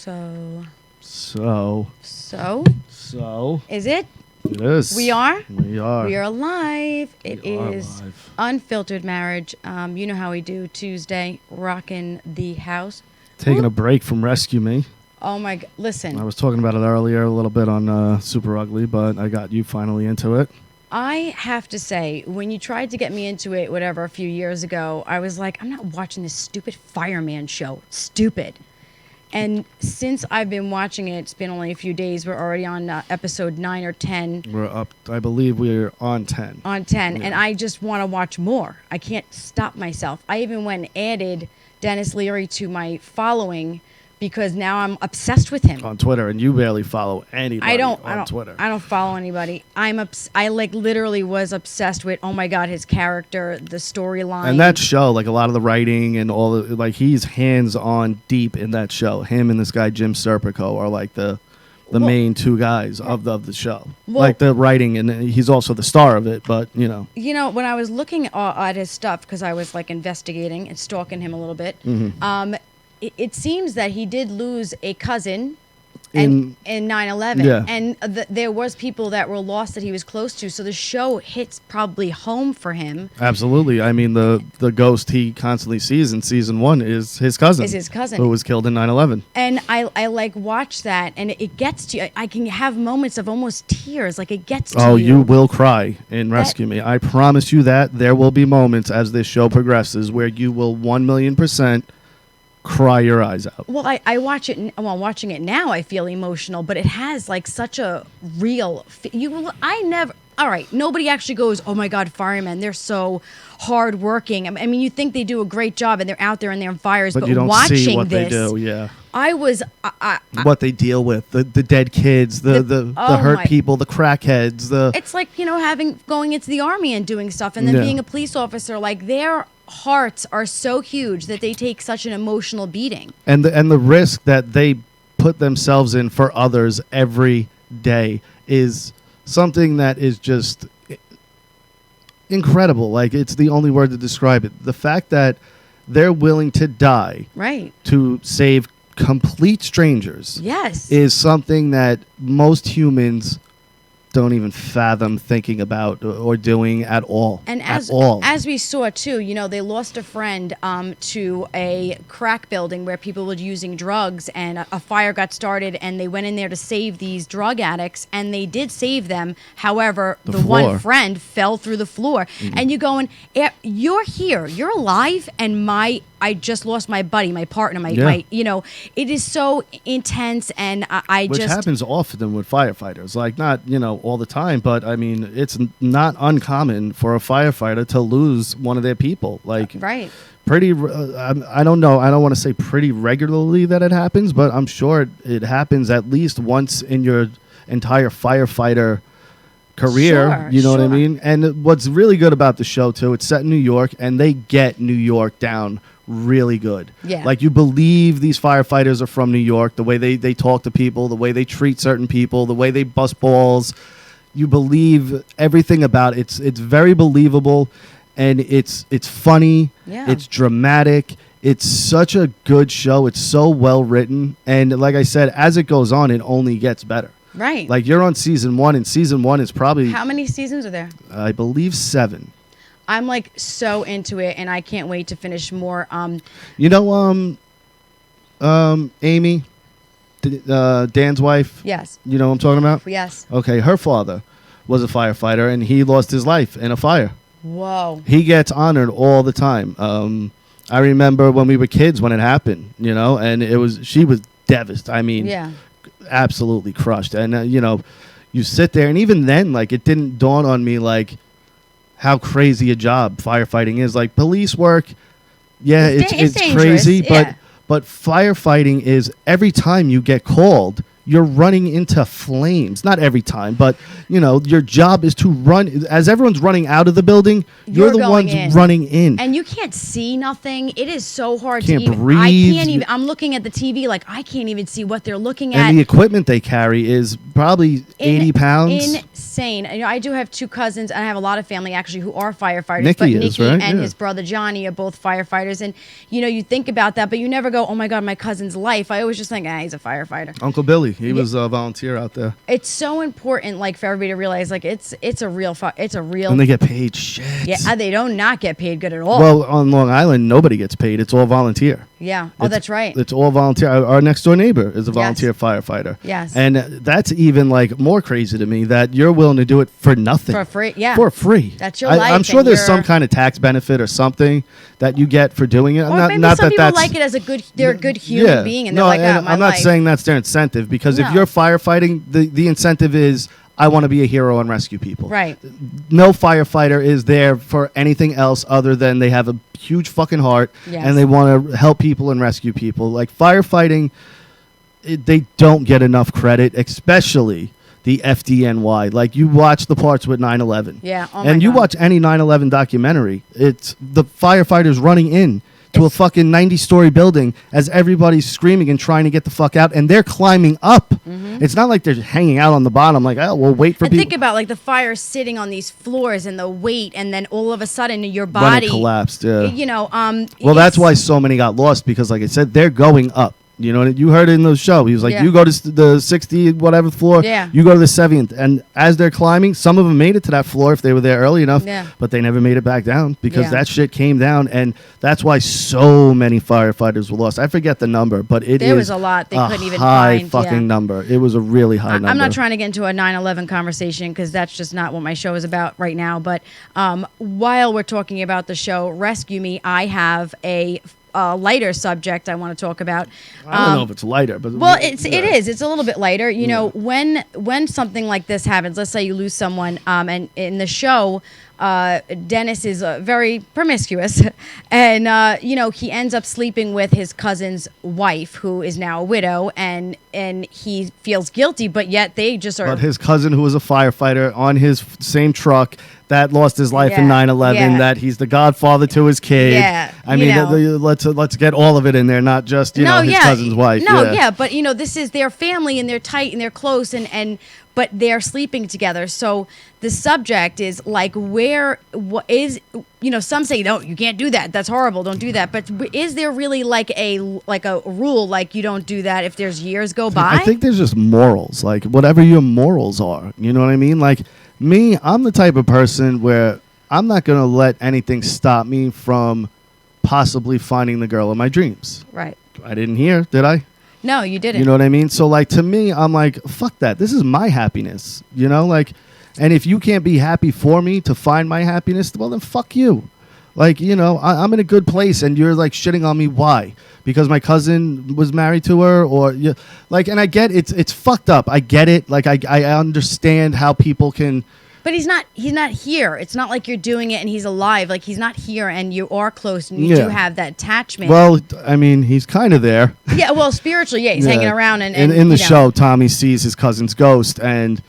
So. Is it? It is. We are? We are. We are live. It We are is live. Unfiltered Marriage. You know how we do Tuesday, rocking the house. Taking a break from Rescue Me. Oh my God. Listen. I was talking about it earlier a little bit on Super Ugly, but I got you finally into it. I have to say, when you tried to get me into it, whatever, a few years ago, I was like, I'm not watching this stupid fireman show. It's stupid. And since I've been watching it, it's been only a few days. We're already on episode 9 or 10. We're up. I believe we're on 10. On 10. Yeah. And I just want to watch more. I can't stop myself. I even went and added Dennis Leary to my following because now I'm obsessed with him. On Twitter, and you barely follow anybody on Twitter. I don't follow anybody. I like literally was obsessed with, oh my God, his character, the storyline. And that show, like a lot of the writing and all the, like he's hands-on deep in that show. Him and this guy, Jim Serpico, are like the main two guys of the show. Well, like the writing, and he's also the star of it, but you know. You know, when I was looking at his stuff, because I was like investigating and stalking him a little bit, it seems that he did lose a cousin in 9/11, yeah. And there was people that were lost that he was close to. So the show hits probably home for him. Absolutely. I mean, the ghost he constantly sees in season 1 is his cousin. Who was killed in 9/11. And I like watch that, and it gets to you. I can have moments of almost tears. Like it gets to you. Oh, you will cry in Rescue Me. I promise you that. There will be moments as this show progresses where you will 1,000,000% cry your eyes out. Well, I watch it. Well, watching it now, I feel emotional, but it has like such a real. All right, nobody actually goes, oh my God, firemen, they're so hardworking. I mean, you think they do a great job, and they're out there in their fires, but you don't watching see what this, they do. Yeah, what they deal with, the dead kids, the hurt people, the crackheads. It's like going into the army and doing stuff, and then being a police officer. Like their hearts are so huge that they take such an emotional beating, and the risk that they put themselves in for others every day is something that is just incredible. Like, it's the only word to describe it. The fact that they're willing to die to save complete strangers is something that most humans don't even fathom thinking about or doing at all. And as we saw too, they lost a friend to a crack building where people were using drugs, and a fire got started, and they went in there to save these drug addicts, and they did save them. However, the one friend fell through the floor, and you're going, you're here, you're alive, and I just lost my buddy, my partner, it is so intense, and Which happens often with firefighters, like not, all the time, but I mean, it's not uncommon for a firefighter to lose one of their people. Like, pretty, I don't know, I don't want to say pretty regularly that it happens, but I'm sure it happens at least once in your entire firefighter career. What I mean? And what's really good about the show too, it's set in New York, and they get New York down really good. Like, you believe these firefighters are from New York, the way they talk to people, the way they treat certain people, the way they bust balls. You believe everything about it. It's very believable, and it's funny. It's dramatic. It's such a good show. It's so well written, and like I said, as it goes on, it only gets better. Like, you're on season 1, and season 1 is probably... How many seasons are there? I believe 7. I'm like so into it, and I can't wait to finish more. Amy, Dan's wife. Yes. You know what I'm talking about? Yes. Okay, her father was a firefighter, and he lost his life in a fire. Whoa. He gets honored all the time. I remember when we were kids when it happened, and she was devastated. I mean, absolutely crushed. And, you sit there, and even then, like, it didn't dawn on me, like, how crazy a job firefighting is. Like, police work, it's crazy, but firefighting is, every time you get called, you're running into flames. Not every time, but your job is to run as everyone's running out of the building. You're the ones running in, and you can't see nothing. It is so hard to breathe. I can't even. I'm looking at the TV, like, I can't even see what they're looking at. And the equipment they carry is probably 80 pounds. insane. You know, I do have 2 cousins, and I have a lot of family actually who are firefighters. Nicky and his brother Johnny are both firefighters, and you know, you think about that, but you never go, "Oh my God, my cousin's life." I always just think, "He's a firefighter." Uncle Billy, he was a volunteer out there. It's so important, like for everybody to realize, like it's a real, and they get paid shit. Yeah, they don't not get paid good at all. Well, on Long Island, nobody gets paid. It's all volunteer. Yeah. Oh, that's right. It's all volunteer. Our next door neighbor is a volunteer firefighter. Yes. And that's even like more crazy to me that you're willing to do it for nothing. For free. Yeah. For free. That's your life. I'm sure there's some kind of tax benefit or something that you get for doing it. Or maybe some people like it as they're a good human being, and they're like, "Oh, my I'm not saying that's their incentive, because if you're firefighting, the incentive is, I want to be a hero and rescue people. Right. No firefighter is there for anything else other than they have a huge fucking heart and they want to help people and rescue people. Like firefighting, they don't get enough credit, especially the FDNY. Like you watch the parts with 9/11. Yeah. Oh and you watch any 9/11 documentary, it's the firefighters running in to a fucking 90-story building as everybody's screaming and trying to get the fuck out, and they're climbing up. Mm-hmm. It's not like they're hanging out on the bottom like, oh, we'll wait for people. Think about like the fire sitting on these floors and the weight, and then all of a sudden your body... When it collapsed, yeah. You know, well, that's why so many got lost, because like I said, they're going up. You know, you heard it in the show. He was like, you go to the 60 whatever floor, you go to the 70th. And as they're climbing, some of them made it to that floor if they were there early enough, but they never made it back down because that shit came down. And that's why so many firefighters were lost. I forget the number, but there was a lot they couldn't even high find. Fucking number. It was a really high number. I'm not trying to get into a 9/11 conversation because that's just not what my show is about right now. But while we're talking about the show Rescue Me, I have a lighter subject I want to talk about. I don't know if it's lighter, but it is. It's a little bit lighter. You know, when something like this happens, let's say you lose someone, and in the show, Dennis is very promiscuous, and you know, he ends up sleeping with his cousin's wife, who is now a widow, and he feels guilty, but yet they just are. But his cousin, who was a firefighter on his same truck, that lost his life in 9/11. That he's the godfather to his kid. Yeah, I mean, let's get all of it in there, not just his cousin's wife. But you know, this is their family, and they're tight and they're close, and but they're sleeping together. So the subject is like, what is, you know, some say, no, you can't do that. That's horrible. Don't do that. But is there really like a rule, like you don't do that if there's years go by? I think there's just morals, like whatever your morals are. You know what I mean? Like me, I'm the type of person where I'm not going to let anything stop me from possibly finding the girl of my dreams. Right. I didn't hear, did I? No, you didn't. You know what I mean? So, like, to me, I'm like, fuck that. This is my happiness, you know? Like, and if you can't be happy for me to find my happiness, well, then fuck you. Like, you know, I'm in a good place, and you're, like, shitting on me. Why? Because my cousin was married to her? Or, like, and I get it's fucked up. I get it. Like, I understand how people can... But he's not here. It's not like you're doing it and he's alive. Like, he's not here, and you are close, and you do have that attachment. Well, I mean, he's kind of there. Yeah, well, spiritually, he's hanging around. And in the show, Tommy sees his cousin's ghost, and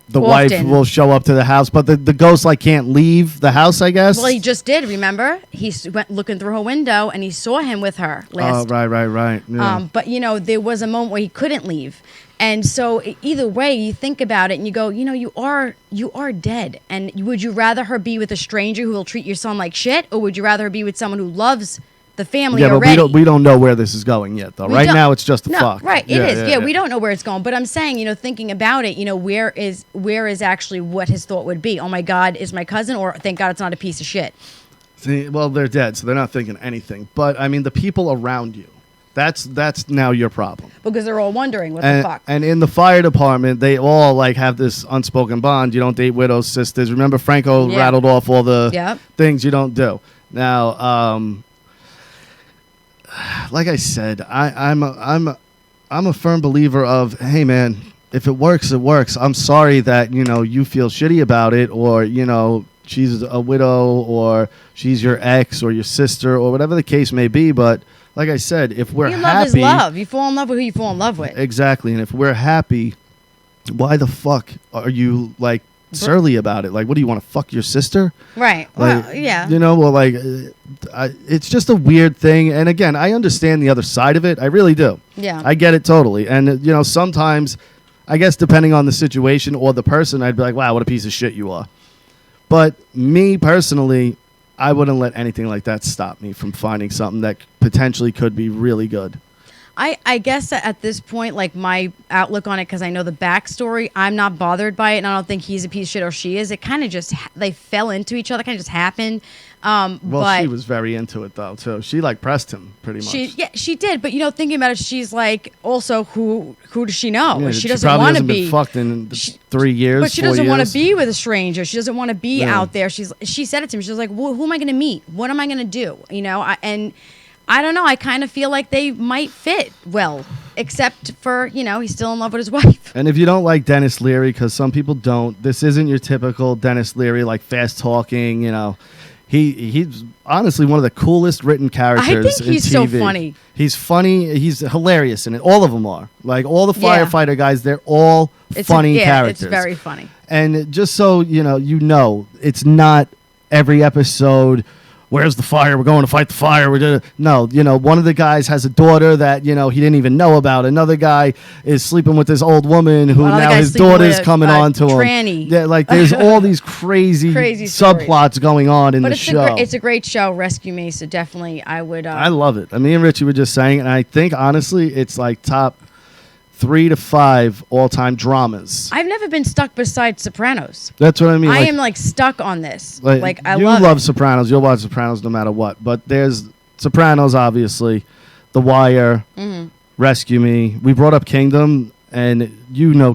the wife will show up to the house, but the ghost, like, can't leave the house, I guess. Well, he just did, remember? He went looking through her window, and he saw him with her last. Oh, right. Yeah. But, you know, there was a moment where he couldn't leave. And so either way, you think about it and you go, you know, you are dead. And would you rather her be with a stranger who will treat your son like shit, or would you rather her be with someone who loves the family already? But we don't know where this is going yet, though. Right now, it's just a fuck. Right, it is. Yeah, we don't know where it's going. But I'm saying, you know, thinking about it, you know, where is actually what his thought would be? Oh my God, is my cousin, or thank God it's not a piece of shit. See, well, they're dead, so they're not thinking anything. But I mean, the people around you. That's now your problem. Because they're all wondering what the fuck. And in the fire department, they all like have this unspoken bond. You don't date widows, sisters. Remember, Franco rattled off all the things you don't do. Now, like I said, I'm a firm believer of, hey man, if it works, it works. I'm sorry that, you know, you feel shitty about it, or, you know, she's a widow, or she's your ex or your sister, or whatever the case may be, but like I said, if we're happy... Love is love. You fall in love with who you fall in love with. Exactly. And if we're happy, why the fuck are you, like, surly about it? Like, what do you want to fuck your sister? Right. Like, well, yeah. You know, well, like, it's just a weird thing. And again, I understand the other side of it. I really do. Yeah. I get it totally. And, you know, sometimes I guess depending on the situation or the person, I'd be like, wow, what a piece of shit you are. But me personally, I wouldn't let anything like that stop me from finding something that potentially could be really good. I guess at this point, like my outlook on it, because I know the backstory, I'm not bothered by it, and I don't think he's a piece of shit or she is. It kind of just, they fell into each other, kind of just happened. Well, she was very into it, though, too. She, like, pressed him, pretty much. Yeah, she did. But, thinking about it, she's like, also, who does she know? Yeah, she doesn't want to be. Been fucked in 3 years, but she doesn't want to be with a stranger. She doesn't want to be out there. She said it to me. She was like, well, who am I going to meet? What am I going to do? And I don't know. I kind of feel like they might fit well, except for, he's still in love with his wife. And if you don't like Dennis Leary, because some people don't, this isn't your typical Dennis Leary, like fast talking, He's honestly one of the coolest written characters in TV. I think he's so funny. He's funny. He's hilarious in it. All of them are. Like, all the firefighter guys, they're all funny characters. It's very funny. And just so, it's not every episode, where's the fire? We're going to fight the fire. No, one of the guys has a daughter that, he didn't even know about. Another guy is sleeping with this old woman who now his daughter's coming on to him. Yeah, like there's all these crazy subplots going on in the show. It's a great show, Rescue Me, so definitely I would. I love it. Me and Richie were just saying, and I think, honestly, it's like top 3 to 5 all-time dramas. I've never been stuck beside Sopranos. That's what I mean. I am like stuck on this. I love Sopranos. You'll watch Sopranos no matter what. But there's Sopranos, obviously, The Wire, Rescue Me. We brought up Kingdom, and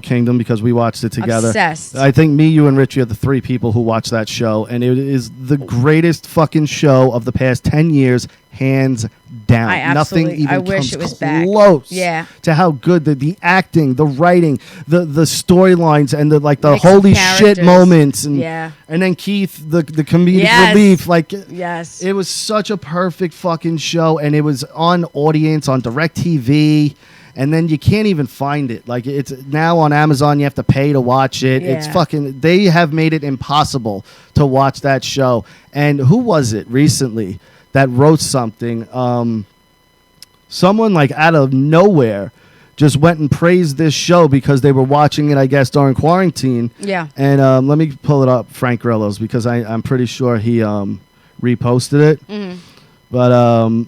Kingdom because we watched it together. Obsessed. I think me, you, and Richie are the 3 people who watch that show, and it is the greatest fucking show of the past 10 years, hands down. Nothing even comes close to how good the acting, the writing, the storylines, and the holy shit moments, and then Keith, the comedic relief. It was such a perfect fucking show, and it was on Audience on DirecTV. And then you can't even find it. Like, it's now on Amazon. You have to pay to watch it. Yeah. It's fucking. They have made it impossible to watch that show. And who was it recently that wrote something? Someone like out of nowhere just went and praised this show because they were watching it, I guess, during quarantine. Yeah. And let me pull it up, Frank Grillo's, because I'm pretty sure he reposted it. Mm-hmm. But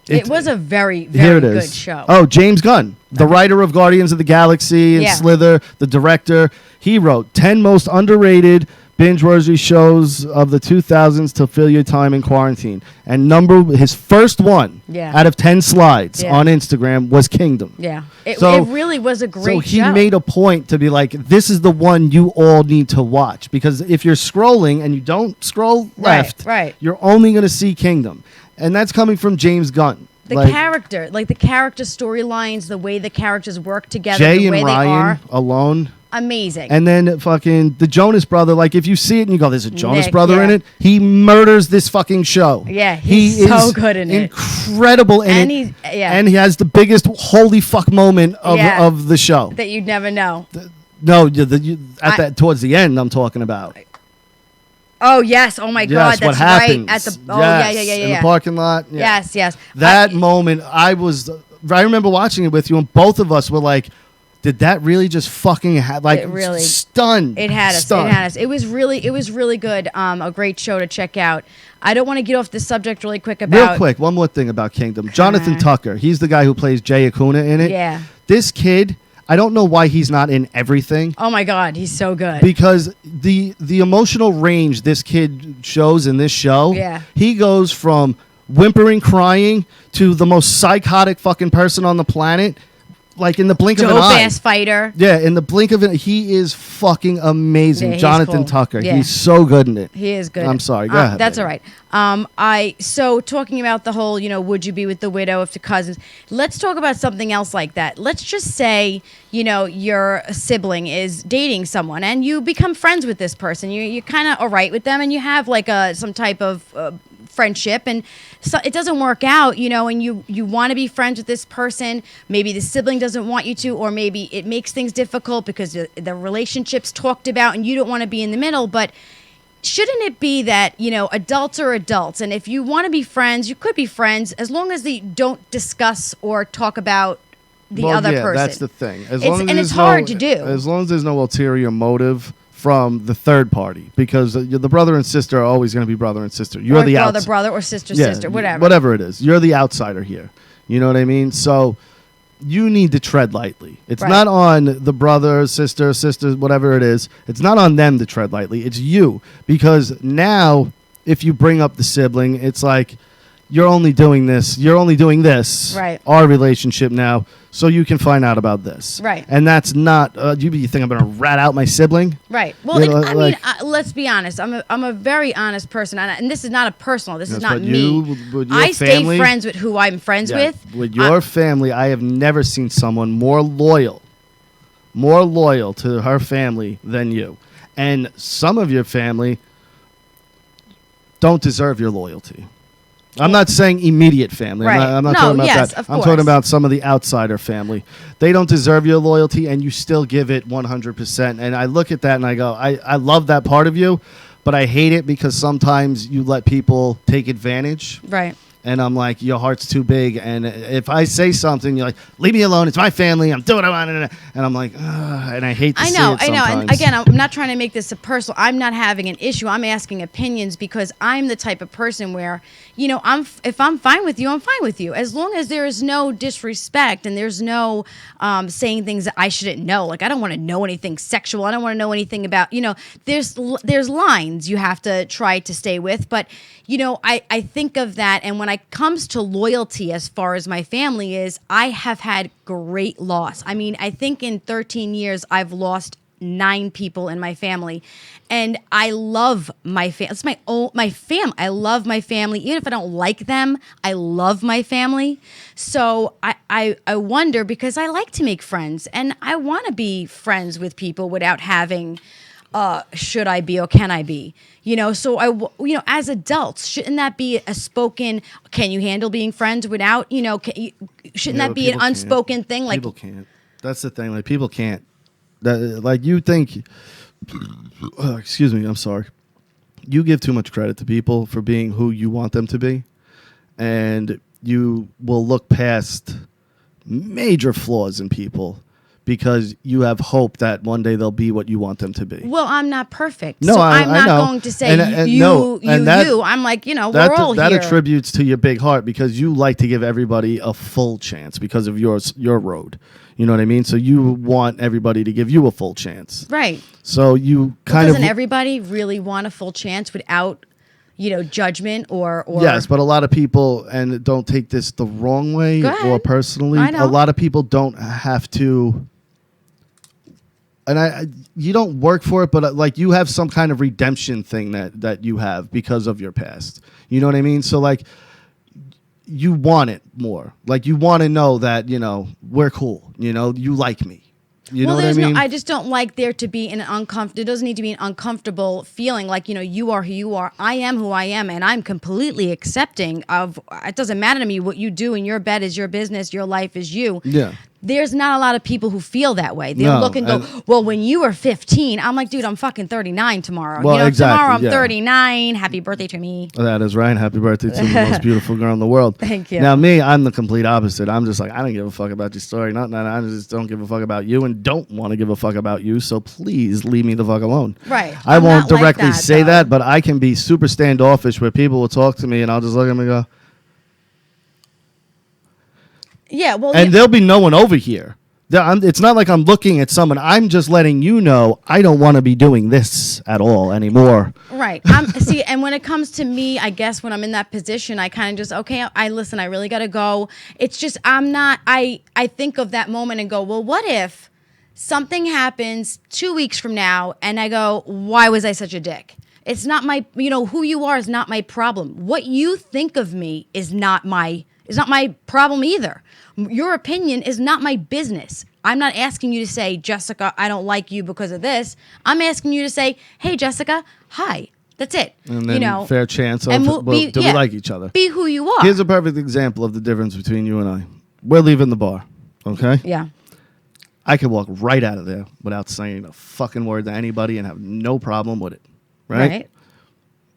it was a very, very good show. Oh, James Gunn, the writer of Guardians of the Galaxy and Slither, the director. He wrote 10 most underrated binge-worthy shows of the 2000s to fill your time in quarantine. And his first one out of 10 slides on Instagram was Kingdom. Yeah. It really was a great show. So he made a point to be like, this is the one you all need to watch. Because if you're scrolling and you don't scroll left, you're only going to see Kingdom. And that's coming from James Gunn. The character storylines, the way the characters work together, Jay the way and Ryan alone. Amazing. And then fucking the Jonas Brother, like if you see it and you go, there's a Jonas Brother in it, he murders this fucking show. Yeah, he's so good in it. Incredible in it. And he has the biggest holy fuck moment of the show. That you'd never know. Towards the end, I'm talking about. Oh, yes. Oh, my God. That's what happens. Right. In the parking lot. Yeah. Yes. That moment, I remember watching it with you, and both of us were like, did that really just fucking stunned? It had us. It was really good. A great show to check out. I don't want to get off the subject really quick about... Real quick, one more thing about Kingdom. Jonathan Tucker, he's the guy who plays Jay Acuna in it. Yeah. This kid... I don't know why he's not in everything. Oh my God, he's so good. Because the emotional range this kid shows in this show, he goes from whimpering, crying to the most psychotic fucking person on the planet. Like in the blink of an eye. Dope-ass fighter. Yeah, in the blink of an he is fucking amazing. Yeah, Jonathan Tucker. Yeah. He's so good in it. He is good. I'm sorry. Go ahead. That's all right. So talking about the whole, would you be with the widow if the cousins? Let's talk about something else like that. Let's just say, your sibling is dating someone and you become friends with this person. You're kind of all right with them and you have like some type of friendship, and so it doesn't work out, and you want to be friends with this person. Maybe the sibling doesn't want you to, or maybe it makes things difficult because the relationship's talked about and you don't want to be in the middle. But shouldn't it be that, adults are adults, and if you want to be friends, you could be friends as long as they don't discuss or talk about the other person. That's the thing. It's hard to do. As long as there's no ulterior motive from the third party, because the brother and sister are always going to be brother and sister. You're the brother or sister, whatever. Whatever it is. You're the outsider here. You know what I mean? So you need to tread lightly. It's not on the brother, sister, whatever it is. It's not on them to tread lightly. It's you. Because now, if you bring up the sibling, it's like, you're only doing this. Right. Our relationship now, so you can find out about this. Right. And that's not. You think I'm going to rat out my sibling? Right. Well, I mean, let's be honest. I'm a very honest person, and this is not a personal. This is not me. I stay friends with who I'm friends with. With your family, I have never seen someone more loyal to her family than you. And some of your family don't deserve your loyalty. I'm not saying immediate family. Right. I'm not talking about that. I'm talking about some of the outsider family. They don't deserve your loyalty, and you still give it 100%. And I look at that and I go, I love that part of you, but I hate it because sometimes you let people take advantage. Right. And I'm like, your heart's too big. And if I say something, you're like, leave me alone. It's my family. I'm doing what I want. And I'm like, and I hate to see it sometimes. I know. And again, I'm not trying to make this a personal. I'm not having an issue. I'm asking opinions because I'm the type of person where, if I'm fine with you, I'm fine with you. As long as there is no disrespect and there's no saying things that I shouldn't know. Like, I don't want to know anything sexual. I don't want to know anything about, there's lines you have to try to stay with. But, I think of that. And when it comes to loyalty, as far as my family is, I have had great loss. I mean, I think in 13 years, I've lost 9 people in my family, and I love my family. It's my family. I love my family, even if I don't like them. I love my family. So I wonder, because I like to make friends, and I want to be friends with people without having. Should I be or can I be? So as adults, shouldn't that be a spoken? Can you handle being friends without? Shouldn't that be an unspoken thing? Like, people can't. That's the thing. Like, people can't. Like, you think. Excuse me. I'm sorry. You give too much credit to people for being who you want them to be, and you will look past major flaws in people. Because you have hope that one day they'll be what you want them to be. Well, I'm not perfect. No, so I'm not going to say you. I'm like, we're all here. That attributes to your big heart, because you like to give everybody a full chance because of your road. You know what I mean? So you want everybody to give you a full chance. Right. So you doesn't everybody really want a full chance without judgment or yes, but a lot of people, and don't take this the wrong way or personally, a lot of people don't have to. And you don't work for it, but like, you have some kind of redemption thing that you have because of your past. You know what I mean? So like, you want it more. Like, you want to know that, we're cool. You like me. You know what I mean? I just don't like there to be an uncomfortable. It doesn't need to be an uncomfortable feeling. Like, you are who you are. I am who I am, and I'm completely accepting of. It doesn't matter to me what you do in your bed is your business. Your life is you. Yeah. There's not a lot of people who feel that way. They look and go, well, when you were 15, I'm like, dude, I'm fucking 39 tomorrow. Well, exactly, tomorrow I'm 39. Happy birthday to me. That is right. Happy birthday to the most beautiful girl in the world. Thank you. Now, me, I'm the complete opposite. I'm just like, I don't give a fuck about your story. I just don't give a fuck about you and don't want to give a fuck about you. So please leave me the fuck alone. Right. I won't directly say that, but I can be super standoffish where people will talk to me and I'll just look at them and go, yeah, well, and there'll be no one over here. It's not like I'm looking at someone. I'm just letting you know I don't want to be doing this at all anymore. Right. See, and when it comes to me, I guess when I'm in that position, I kind of just, okay, I listen, I really got to go. It's just, I think of that moment and go, well, what if something happens 2 weeks from now and I go, why was I such a dick? It's not my, who you are is not my problem. What you think of me is not my problem either. Your opinion is not my business. I'm not asking you to say, Jessica, I don't like you because of this. I'm asking you to say, hey, Jessica, hi. That's it. And then fair chance of, we like each other? Be who you are. Here's a perfect example of the difference between you and I. We're leaving the bar, okay? Yeah. I could walk right out of there without saying a fucking word to anybody and have no problem with it, right? Right.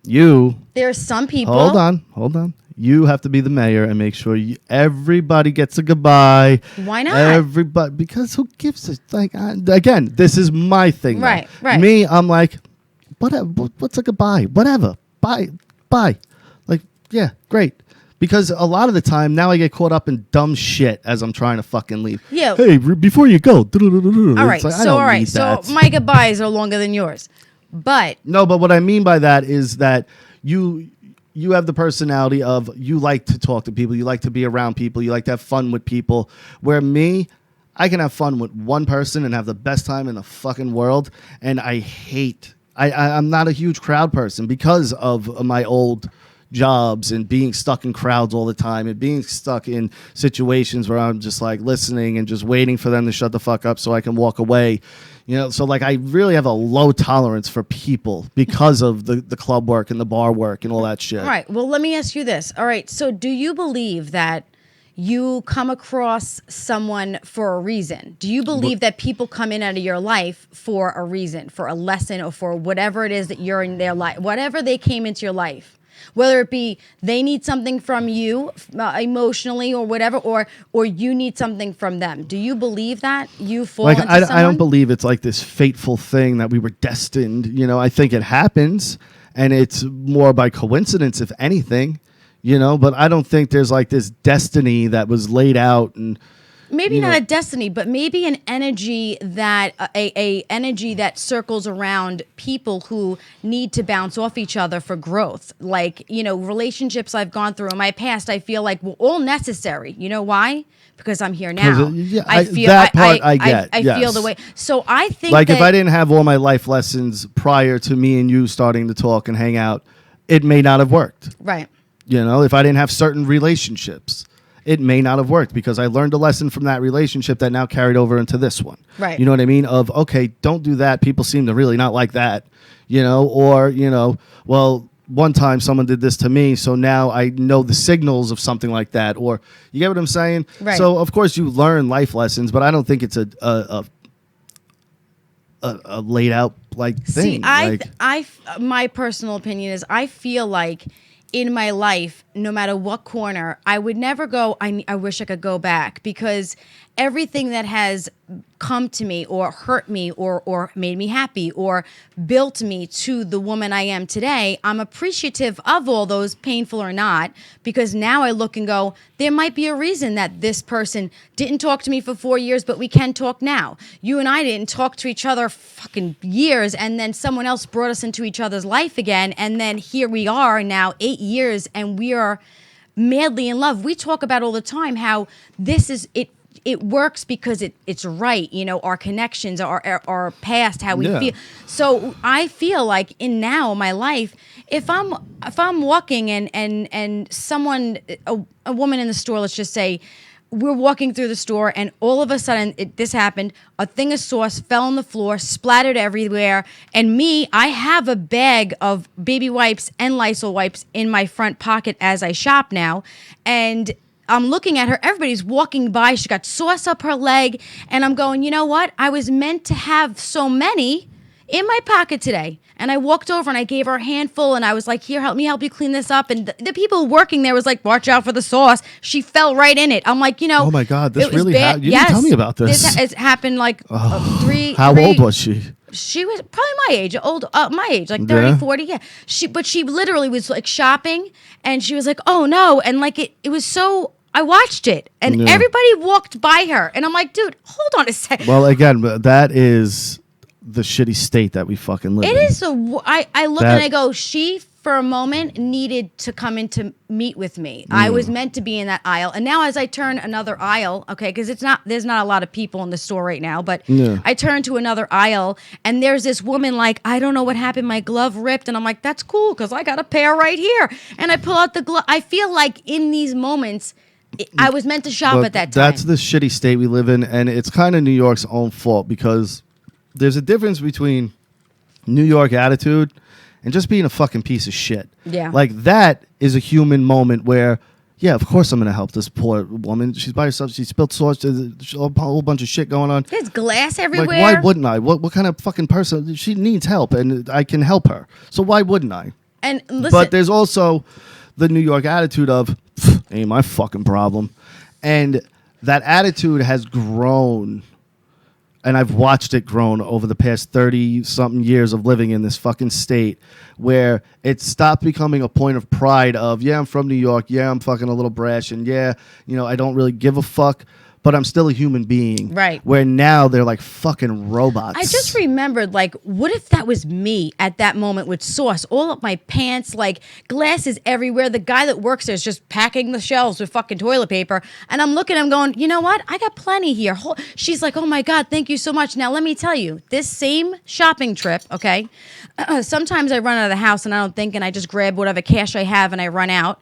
You. There's some people. Hold on. you have to be the mayor and make sure everybody gets a goodbye. Why not? Everybody, because who gives a like? Again, this is my thing. Right, though. right. Me, I'm like, whatever. What's a goodbye? Whatever. Bye. Like, yeah, great. Because a lot of the time now I get caught up in dumb shit as I'm trying to fucking leave. Yeah. Hey, before you go. All right. So my goodbyes are longer than yours. But no, but what I mean by that is that you have the personality of you like to talk to people, you like to be around people, you like to have fun with people. Where me, I can have fun with one person and have the best time in the fucking world, and I'm not a huge crowd person because of my old jobs and being stuck in crowds all the time and being stuck in situations where I'm just like listening and just waiting for them to shut the fuck up so I can walk away. So like I really have a low tolerance for people because of the club work and the bar work and all that shit. All right. Well, let me ask you this. All right. So do you believe that you come across someone for a reason? Do you believe that people come in out of your life for a reason, for a lesson, or for whatever it is that you're in their life, whatever they came into your life? Whether it be they need something from you emotionally or whatever, or you need something from them. Do you believe that you fall into someone? I don't believe it's like this fateful thing that we were destined. I think it happens, and it's more by coincidence, if anything. But I don't think there's like this destiny that was laid out and. Maybe not a destiny, but maybe an energy that a energy that circles around people who need to bounce off each other for growth. Like, relationships I've gone through in my past, I feel like were all necessary. You know why? Because I'm here now. I feel the way. So I think like if I didn't have all my life lessons prior to me and you starting to talk and hang out, it may not have worked. Right. If I didn't have certain relationships. It may not have worked because I learned a lesson from that relationship that now carried over into this one. Right. You know what I mean? Of, okay, don't do that. People seem to really not like that, or, well, one time someone did this to me, so now I know the signals of something like that. Or, you get what I'm saying? Right. So, of course, you learn life lessons, but I don't think it's a laid out, thing. See, my personal opinion is I feel like in my life, no matter what corner, I would never go, I wish I could go back, because everything that has come to me or hurt me or made me happy or built me to the woman I am today, I'm appreciative of all those, painful or not, because now I look and go, there might be a reason that this person didn't talk to me for 4 years, but we can talk now. You and I didn't talk to each other fucking years, and then someone else brought us into each other's life again, and then here we are now 8 years, and we are madly in love. We talk about all the time how this is it. It works because it's right, our connections, our past, how we feel. So I feel like in now my life, if I'm walking and someone, a woman in the store, let's just say, we're walking through the store and all of a sudden this happened, a thing of sauce fell on the floor, splattered everywhere, and I have a bag of baby wipes and Lysol wipes in my front pocket as I shop now, and I'm looking at her. Everybody's walking by. She got sauce up her leg. And I'm going, you know what? I was meant to have so many in my pocket today. And I walked over and I gave her a handful. And I was like, here, help you clean this up. And the people working there was like, watch out for the sauce. She fell right in it. I'm like, oh my God, this really happened. You didn't tell me about this. This happened like How old was she? She was probably my age, like 30, 40. Yeah. But she literally was like shopping and she was like, oh no. And like, it was so, I watched it and everybody walked by her and I'm like, dude, hold on a second. Well, again, that is the shitty state that we fucking live in. It is. I look and I go, she for a moment needed to come in to meet with me. I was meant to be in that aisle. And now as I turn another aisle, okay, because there's not a lot of people in the store right now, but I turn to another aisle and there's this woman like, I don't know what happened, my glove ripped. And I'm like, that's cool because I got a pair right here. And I pull out the glove. I feel like in these moments, I was meant to shop at that time. That's the shitty state we live in. And it's kind of New York's own fault because there's a difference between New York attitude and just being a fucking piece of shit. Yeah. Like that is a human moment where, yeah, of course I'm going to help this poor woman. She's by herself. She spilled sauce. There's a whole bunch of shit going on. There's glass everywhere. Like, why wouldn't I? What kind of fucking person? She needs help and I can help her. So why wouldn't I? And listen. But there's also the New York attitude of, ain't my fucking problem. And that attitude has grown, and I've watched it grown over the past 30-something years of living in this fucking state, where it stopped becoming a point of pride of, yeah, I'm from New York, yeah, I'm fucking a little brash, and yeah, I don't really give a fuck, but I'm still a human being. Right. Where now they're like fucking robots. I just remembered, like, what if that was me at that moment with sauce all up my pants, like glasses everywhere. The guy that works there is just packing the shelves with fucking toilet paper. And I'm looking at him going, you know what? I got plenty here. She's like, oh my God, thank you so much. Now, let me tell you, this same shopping trip, okay, sometimes I run out of the house and I don't think, and I just grab whatever cash I have and I run out.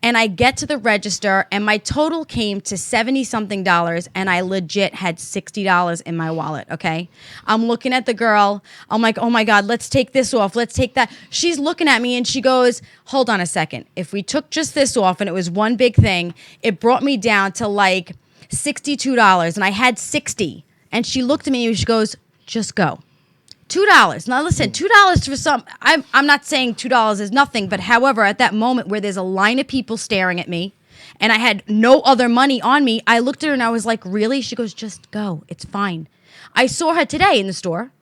And I get to the register, and my total came to $70-something, and I legit had $60 in my wallet, okay? I'm looking at the girl. I'm like, oh, my God, let's take this off. Let's take that. She's looking at me, and she goes, hold on a second. If we took just this off and it was one big thing, it brought me down to, like, $62, and I had 60. And she looked at me, and she goes, just go. $2. Now listen, $2 for some. I'm not saying $2 is nothing, but however, at that moment where there's a line of people staring at me, and I had no other money on me, I looked at her and I was like, "Really?" She goes, "Just go. It's fine." I saw her today in the store,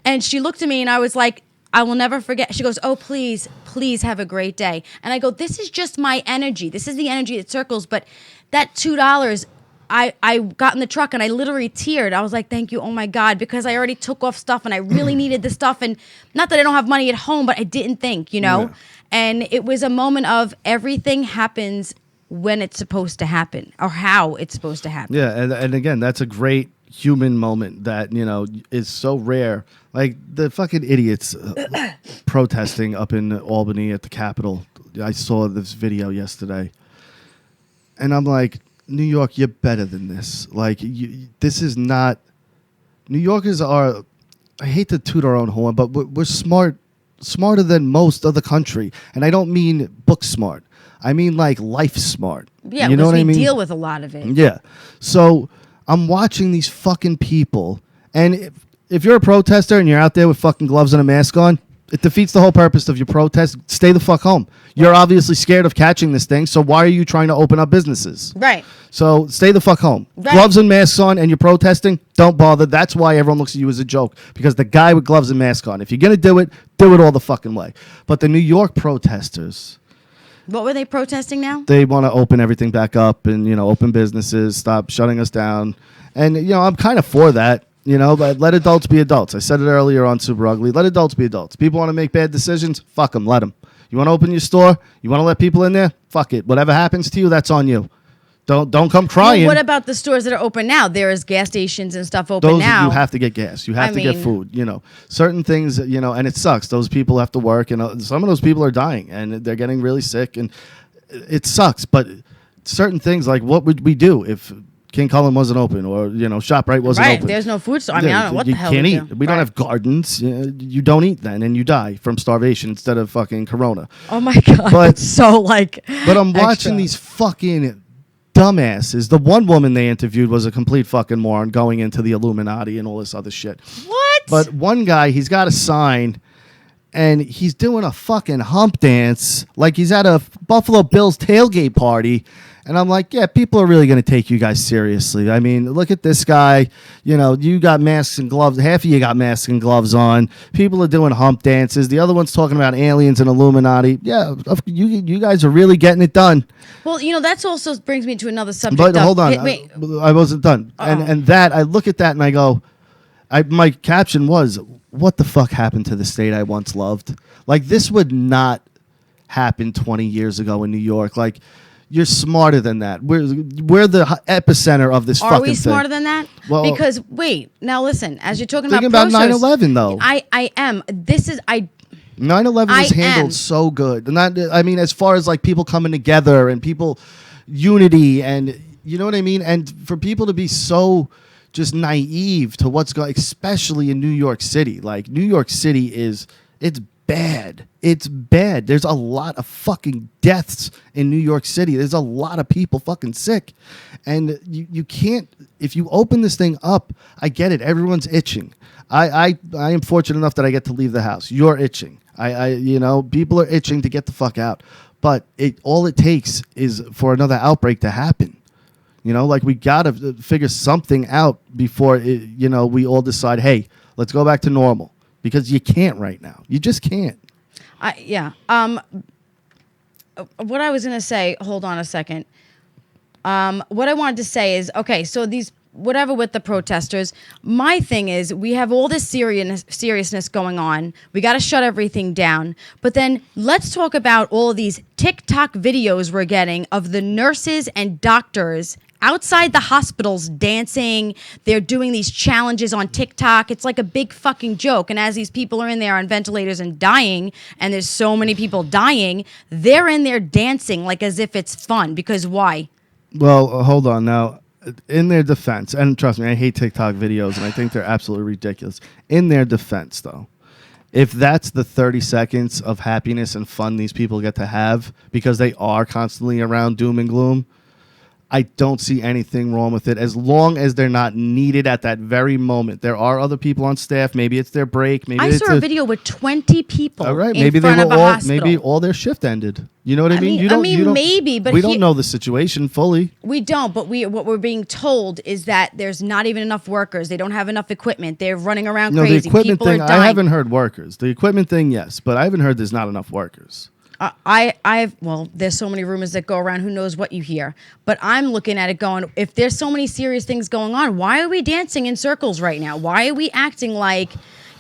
and she looked at me and I was like, "I will never forget." She goes, "Oh, please, please have a great day." And I go, "This is just my energy. This is the energy that circles." But that $2. I got in the truck and I literally teared. I was like, thank you, oh my God, because I already took off stuff and I really needed the stuff. And not that I don't have money at home, but I didn't think, Yeah. And it was a moment of everything happens when it's supposed to happen or how it's supposed to happen. Yeah, and again, that's a great human moment that, is so rare. Like the fucking idiots protesting up in Albany at the Capitol. I saw this video yesterday. And I'm like, New York, you're better than this. Like, this is not... New Yorkers are... I hate to toot our own horn, but we're smarter than most of the country. And I don't mean book smart. I mean, like, life smart. Yeah, you know what I mean? Deal with a lot of it. Yeah. So, I'm watching these fucking people. And if you're a protester and you're out there with fucking gloves and a mask on, it defeats the whole purpose of your protest. Stay the fuck home. You're obviously scared of catching this thing, so why are you trying to open up businesses? Right. So stay the fuck home. Right. Gloves and masks on and you're protesting, don't bother. That's why everyone looks at you as a joke, because the guy with gloves and mask on, if you're going to do it all the fucking way. But the New York protesters... What were they protesting now? They want to open everything back up and, open businesses, stop shutting us down. And, I'm kind of for that. But let adults be adults. I said it earlier on Super Ugly. Let adults be adults. People want to make bad decisions? Fuck them. Let them. You want to open your store? You want to let people in there? Fuck it. Whatever happens to you, that's on you. Don't come crying. Well, what about the stores that are open now? There is gas stations and stuff open now. You have to get gas. You have to get food. Certain things, and it sucks. Those people have to work, and some of those people are dying, and they're getting really sick, and it sucks. But certain things, like what would we do if King Cullen wasn't open, or ShopRite wasn't open? Right, there's no food store. I mean, I don't know what the hell you can't we eat. do. We don't have gardens. You don't eat then, and you die from starvation instead of fucking corona. Oh my God! But it's so like. But I'm watching these fucking dumbasses. The one woman they interviewed was a complete fucking moron, going into the Illuminati and all this other shit. What? But one guy, he's got a sign, and he's doing a fucking hump dance like he's at a Buffalo Bills tailgate party. And I'm like, yeah, people are really going to take you guys seriously. I mean, look at this guy. You got masks and gloves. Half of you got masks and gloves on. People are doing hump dances. The other one's talking about aliens and Illuminati. Yeah, you guys are really getting it done. Well, that's also brings me to another subject. But hold on. I wasn't done. And that, I look at that and I go, my caption was, what the fuck happened to the state I once loved? Like, this would not happen 20 years ago in New York. Like, you're smarter than that. We're the epicenter of this fucking thing. Are we smarter than that? Well, because wait, now listen. As you're talking about 9/11, though. I am. 9/11 was handled so good, and I mean, as far as like people coming together and people unity, and you know what I mean, and for people to be so just naive to what's going, especially in New York City. Like New York City it's bad. It's bad. There's a lot of fucking deaths in New York City. There's a lot of people fucking sick. And you can't, if you open this thing up, I get it. Everyone's itching. I am fortunate enough that I get to leave the house. You're itching. People are itching to get the fuck out. But all it takes is for another outbreak to happen. You know, like we got to figure something out before, we all decide, hey, let's go back to normal. Because you can't right now. You just can't. Yeah. What I was going to say, hold on a second. What I wanted to say is, okay, so these, whatever with the protesters, my thing is we have all this seriousness going on. We got to shut everything down. But then let's talk about all of these TikTok videos we're getting of the nurses and doctors outside the hospitals dancing. They're doing these challenges on TikTok. It's like a big fucking joke. And as these people are in there on ventilators and dying, and there's so many people dying, they're in there dancing like as if it's fun. Because why? Well, hold on now. In their defense, and trust me, I hate TikTok videos, and I think they're absolutely ridiculous. In their defense, though, if that's the 30 seconds of happiness and fun these people get to have because they are constantly around doom and gloom, I don't see anything wrong with it as long as they're not needed at that very moment. There are other people on staff. Maybe it's their break. Maybe I saw a video with 20 people. All right, maybe they were all. Maybe all their shift ended. You know what I mean? Maybe, but we don't know the situation fully. We don't, but what we're being told is that there's not even enough workers. They don't have enough equipment. They're running around crazy. The equipment people thing, are dying. I haven't heard workers. The equipment thing, yes, but I haven't heard there's not enough workers. Well, there's so many rumors that go around. Who knows what you hear? But I'm looking at it going, if there's so many serious things going on, why are we dancing in circles right now? Why are we acting like,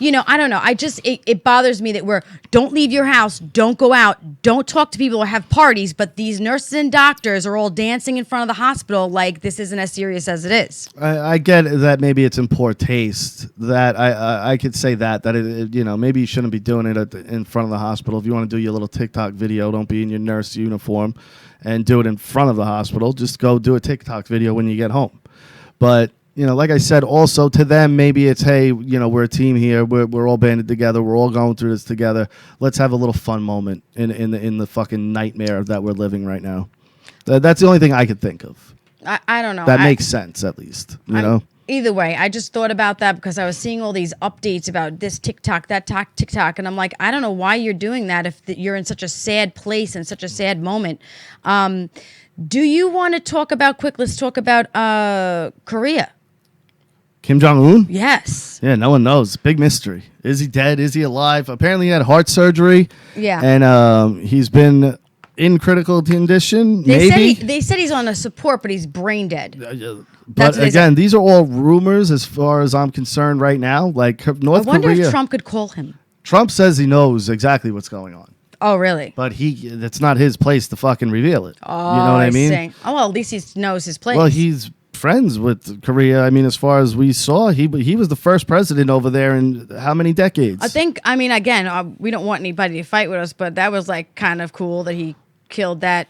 I don't know. It bothers me that don't leave your house, don't go out, don't talk to people or have parties. But these nurses and doctors are all dancing in front of the hospital like this isn't as serious as it is. I get that maybe it's in poor taste. That I could say that maybe you shouldn't be doing it in front of the hospital. If you want to do your little TikTok video, don't be in your nurse uniform and do it in front of the hospital. Just go do a TikTok video when you get home. But like I said, also to them, maybe it's, hey, we're a team here. We're all banded together. We're all going through this together. Let's have a little fun moment in the fucking nightmare that we're living right now. That's the only thing I could think of. I don't know. That makes sense, at least. You know. Either way, I just thought about that because I was seeing all these updates about this TikTok, that TikTok, and I'm like, I don't know why you're doing that if you're in such a sad place and such a sad moment. Do you want to talk about let's talk about Korea. Kim Jong-un? Yes. Yeah, no one knows. Big mystery. Is he dead? Is he alive? Apparently he had heart surgery. Yeah. And he's been in critical condition. They said he's on a support, but he's brain dead. But again, these are all rumors as far as I'm concerned right now. Like North Korea. I wonder if Trump could call him. Trump says he knows exactly what's going on. Oh, really? But it's not his place to fucking reveal it. Oh, you know what I mean? See. Oh, well, at least he knows his place. Well, he's friends with Korea. I mean, as far as we saw, he was the first president over there in how many decades? Again, we don't want anybody to fight with us, but that was like kind of cool that he killed that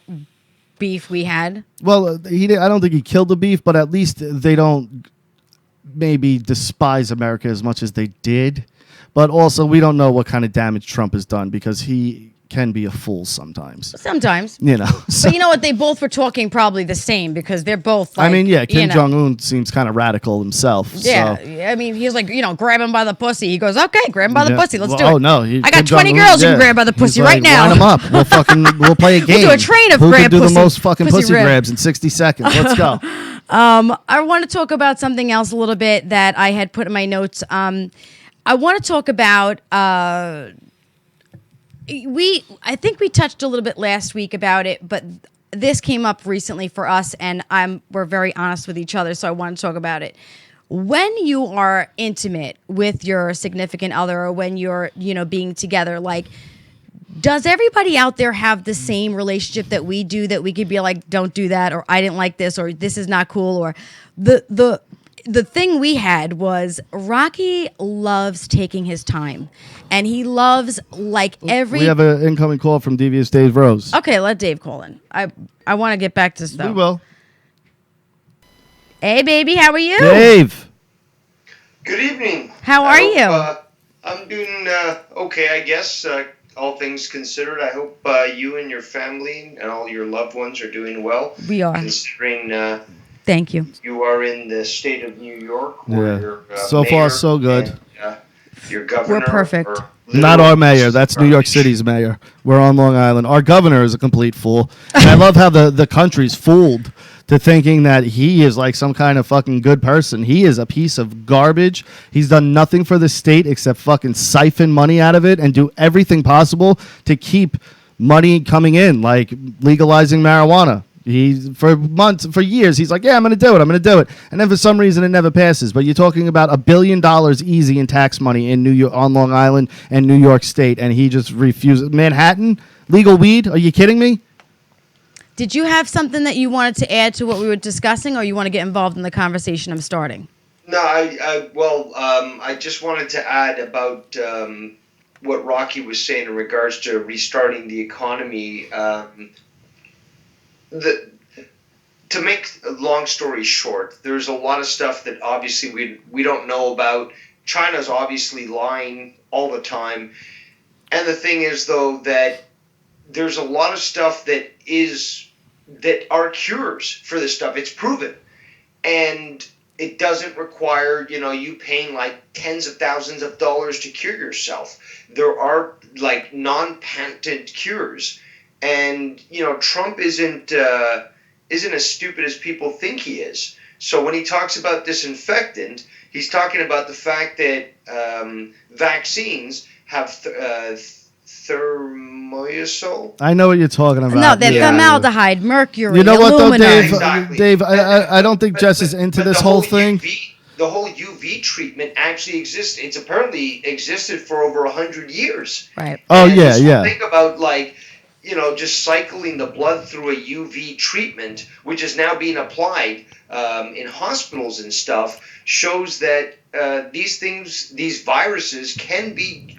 beef we had. Well, I don't think he killed the beef, but at least they don't maybe despise America as much as they did. But also, we don't know what kind of damage Trump has done because he can be a fool sometimes. Sometimes. So. But you know what? They both were talking probably the same because they're both like, Kim Jong-un seems kind of radical himself. Yeah. So. I mean, he's like, grab him by the pussy. He goes, okay, grab him by the pussy. Let's do it. Oh, no. I got 20 girls you can grab by the pussy right now. Line them up. We'll play a game. We'll do a train of Who grab can do pussy, the most fucking pussy grab. grabs in 60 seconds? Let's go. I want to talk about something else a little bit that I had put in my notes. I want to talk about... I think we touched a little bit last week about it, but this came up recently for us, and we're very honest with each other, so I want to talk about it. When you are intimate with your significant other, or when you're, being together, like, does everybody out there have the same relationship that we do, that we could be like, don't do that, or I didn't like this, or this is not cool, or the thing we had was Rocky loves taking his time, and he loves We have an incoming call from Devious Dave Rose. Okay, let Dave call in. I want to get back to stuff. We will. Hey, baby, how are you? Dave. Good evening. How are you? I'm doing okay, I guess. All things considered, I hope you and your family and all your loved ones are doing well. We are. Considering thank you. You are in the state of New York. Where so far, so good. And, your governor. We're perfect. Not our mayor. That's New York City's mayor. We're on Long Island. Our governor is a complete fool. And I love how the country's fooled to thinking that he is like some kind of fucking good person. He is a piece of garbage. He's done nothing for the state except fucking siphon money out of it and do everything possible to keep money coming in, like legalizing marijuana. For years, he's like, yeah, I'm going to do it. And then for some reason, it never passes. But you're talking about $1 billion easy in tax money in New York, on Long Island and New York State. And he just refuses. Manhattan, legal weed? Are you kidding me? Did you have something that you wanted to add to what we were discussing, or you want to get involved in the conversation I'm starting? No, I just wanted to add about what Rocky was saying in regards to restarting the economy. To make a long story short, there's a lot of stuff that obviously we don't know about. China's obviously lying all the time. And the thing is, though, that there's a lot of stuff that are cures for this stuff. It's proven. And it doesn't require, you paying like tens of thousands of dollars to cure yourself. There are like non-patented cures. And, Trump isn't as stupid as people think he is. So when he talks about disinfectant, he's talking about the fact that vaccines have thermoyazole. I know what you're talking about. No, they're formaldehyde, mercury, you know aluminum. What, though, Dave? Exactly. Dave, I don't think Jess is into this whole thing. The whole UV treatment actually exists. It's apparently existed for over 100 years. Right. Oh, yeah. Think about, just cycling the blood through a UV treatment, which is now being applied in hospitals and stuff, shows that these viruses can be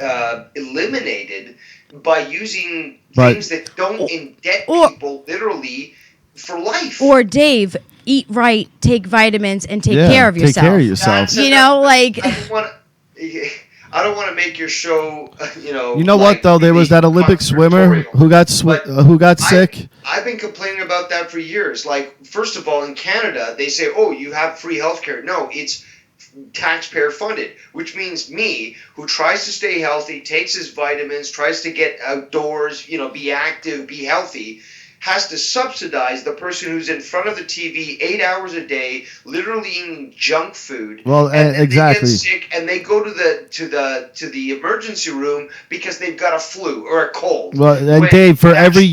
eliminated by using things that don't indebt people literally for life. Or Dave, eat right, take vitamins, and take care of yourself. Take care of yourself. I don't want to make your show, You know what though? There was that Olympic swimmer who got sick. I've been complaining about that for years. Like, first of all, in Canada, they say, "Oh, you have free healthcare." No, it's taxpayer funded, which means me, who tries to stay healthy, takes his vitamins, tries to get outdoors, be active, be healthy, has to subsidize the person who's in front of the TV 8 hours a day, literally eating junk food. Well, exactly. They get sick and they go to the emergency room because they've got a flu or a cold. Well, and Dave, for every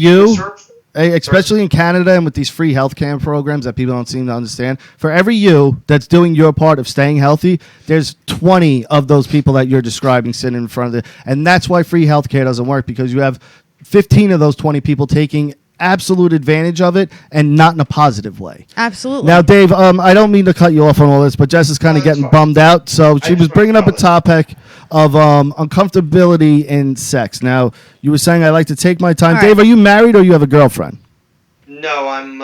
especially in Canada and with these free healthcare programs that people don't seem to understand, for every you that's doing your part of staying healthy, there's 20 of those people that you're describing sitting in front of it. And that's why free healthcare doesn't work, because you have 15 of those 20 people taking absolute advantage of it and not in a positive way. Absolutely. Now, Dave, I don't mean to cut you off on all this, but Jess is kind of getting bummed out. So she was bringing up a topic of uncomfortability in sex. Now, you were saying I like to take my time. All Dave, right. Are you married or you have a girlfriend? No, I'm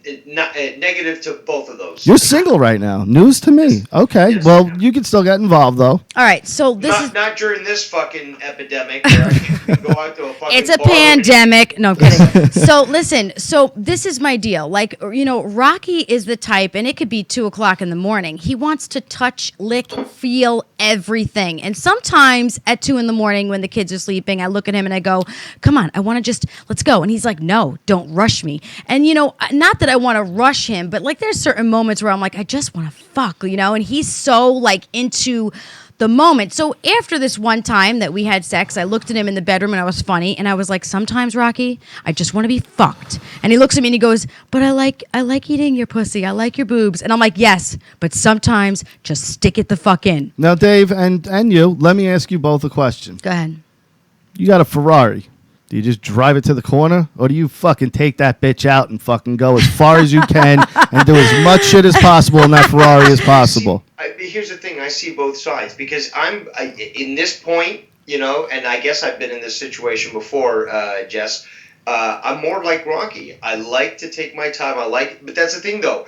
negative to both of those. You're single right now. News to me. Okay. Yes, well, you can still get involved, though. All right. So this is not during this fucking epidemic. Where I can go out to a fucking it's a pandemic. No, I'm kidding. So listen. So this is my deal. Like, Rocky is the type, and it could be 2:00 in the morning. He wants to touch, lick, feel everything. And sometimes at 2 a.m. when the kids are sleeping, I look at him and I go, "Come on, I want to let's go." And he's like, "No, don't rush me." And, not that I want to rush him, but like there's certain moments where I'm like, I just want to fuck, and he's so like into the moment. So after this one time that we had sex, I looked at him in the bedroom and I was funny. And I was like, sometimes, Rocky, I just want to be fucked. And he looks at me and he goes, but I like eating your pussy. I like your boobs. And I'm like, yes, but sometimes just stick it the fuck in. Now, Dave and you, let me ask you both a question. Go ahead. You got a Ferrari. Do you just drive it to the corner, or do you fucking take that bitch out and fucking go as far as you can and do as much shit as possible in that Ferrari as possible? Here's the thing. I see both sides, because I'm in this point, and I guess I've been in this situation before, Jess. I'm more like Rocky. I like to take my time. But that's the thing, though.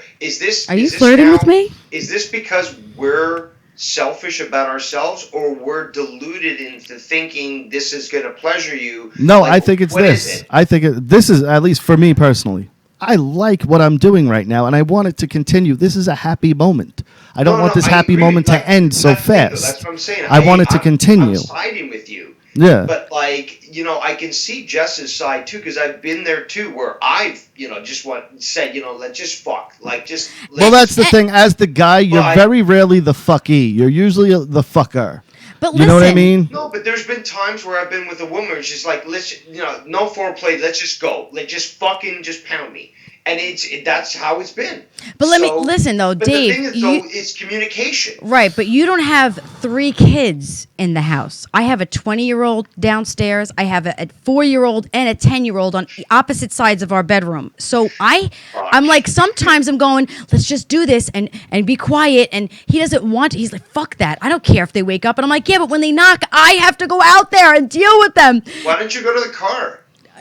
Are you flirting with me? Is this because we're selfish about ourselves, or we're deluded into thinking this is going to pleasure you? No, I think it's this. I think this is, at least for me personally, I like what I'm doing right now, and I want it to continue. This is a happy moment. I don't want this happy moment to end so fast. That's what I'm saying. I want it to continue. I'm siding with you. Yeah. But, like, you know, I can see Jess's side, too, because I've been there, too, where I've, you know, just said, you know, let's just fuck. Like, just... Well, that's the thing. As the guy, you're very rarely the fucky. You're usually the fucker. But you know what I mean? No, but there's been times where I've been with a woman where she's like, let's, you know, no foreplay, let's just go. Let's just fucking just pound me. And that's how it's been. But let me listen though, Dave. The thing is, though, it's communication. Right, but you don't have 3 kids in the house. I have a 20-year-old downstairs. I have a 4-year-old and a 10-year-old on opposite sides of our bedroom. So I'm like, sometimes I'm going, let's just do this and be quiet. And he doesn't want to. He's like, fuck that. I don't care if they wake up. And I'm like, yeah, but when they knock, I have to go out there and deal with them. Why don't you go to the car?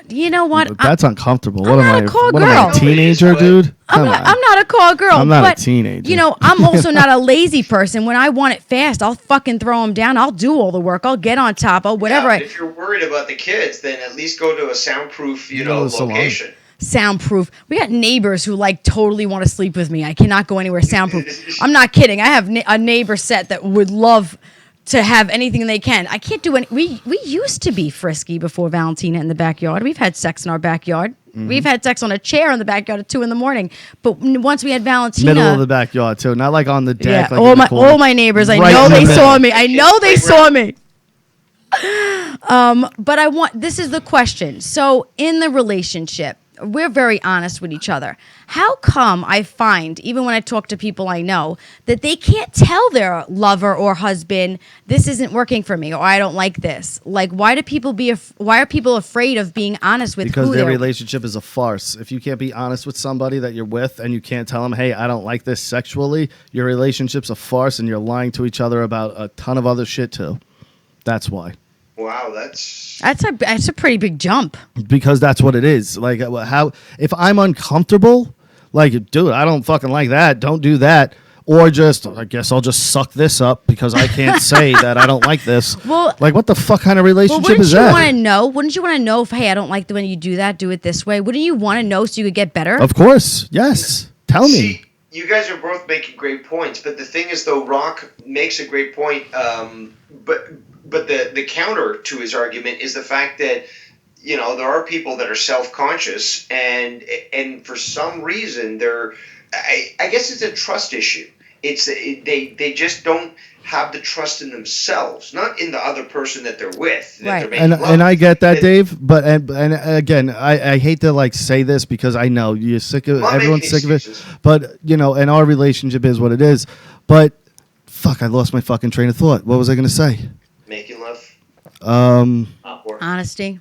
You know what? That's uncomfortable. What am I, a teenager, dude? I'm not a call girl. I'm not a teenager. You know, I'm also not a lazy person. When I want it fast, I'll fucking throw them down. I'll do all the work. I'll get on top. I'll whatever. Yeah, if you're worried about the kids, then at least go to a soundproof, location. Soundproof. We got neighbors who like totally want to sleep with me. I cannot go anywhere soundproof. I'm not kidding. I have a neighbor set that would love to have anything they can. I can't do any. We used to be frisky before Valentina in the backyard. We've had sex in our backyard. Mm-hmm. We've had sex on a chair in the backyard at 2 a.m. But once we had Valentina, middle of the backyard too, not like on the deck. Yeah, like all my neighbors. I know they saw me. I know they saw me. But this is the question. So in the relationship, we're very honest with each other. How come I find, even when I talk to people I know, that they can't tell their lover or husband, this isn't working for me, or I don't like this? Like, why are people afraid of being honest with because their relationship is a farce. If you can't be honest with somebody that you're with and you can't tell them, hey, I don't like this sexually, your relationship's a farce and you're lying to each other about a ton of other shit too. That's why. Wow, that's a pretty big jump. Because that's what it is. Like, how if I'm uncomfortable, like, dude, I don't fucking like that. Don't do that. Or just, I guess I'll just suck this up because I can't say that I don't like this. Well, like, what the fuck kind of relationship is that? Wouldn't you want to know if, hey, I don't like the way you do that, do it this way? Wouldn't you want to know so you could get better? Of course, yes. Tell me. You guys are both making great points, but the thing is, though, Rock makes a great point, but the counter to his argument is the fact that, you know, there are people that are self-conscious and for some reason I guess it's a trust issue. They just don't have the trust in themselves, not in the other person that they're with. That right. And I get that, Dave. But and again, I hate to like say this because I know you're sick of everyone's sick of it. But you know, and our relationship is what it is. But fuck, I lost my fucking train of thought. What was I going to say? Making love. Honesty.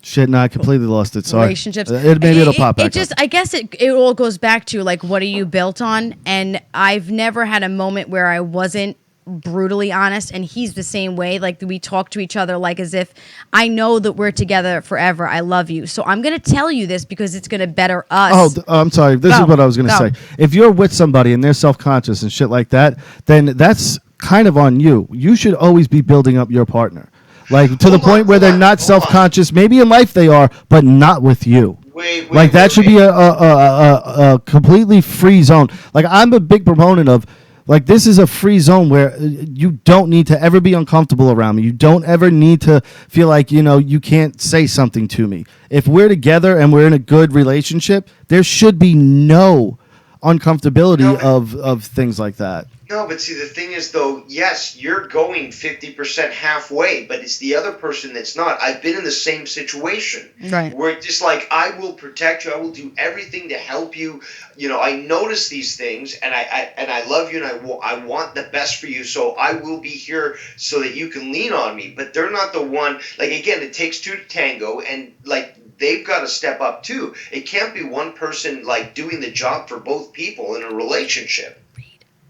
Shit, no, I completely lost it. Sorry. Relationships. Maybe it'll pop back up. I guess it all goes back to, like, what are you built on? And I've never had a moment where I wasn't brutally honest, and he's the same way. Like, we talk to each other like as if I know that we're together forever. I love you. So I'm going to tell you this because it's going to better us. Oh, I'm sorry. This is what I was going to say. If you're with somebody and they're self-conscious and shit like that, then that's kind of on you. You should always be building up your partner. Like, to the point where they're not self-conscious. Maybe in life they are, but not with you. Like, that should be a completely free zone. Like, I'm a big proponent of, like, this is a free zone where you don't need to ever be uncomfortable around me. You don't ever need to feel like, you know, you can't say something to me. If we're together and we're in a good relationship, there should be no uncomfortability of things like that. No, but see, the thing is, though, yes, you're going 50% halfway, but it's the other person that's not. I've been in the same situation. Right. Where it's just like, I will protect you. I will do everything to help you. You know, I notice these things, and I love you, and I want the best for you, so I will be here so that you can lean on me. But they're not the one. Like, again, it takes two to tango, and, like, they've got to step up, too. It can't be one person, like, doing the job for both people in a relationship.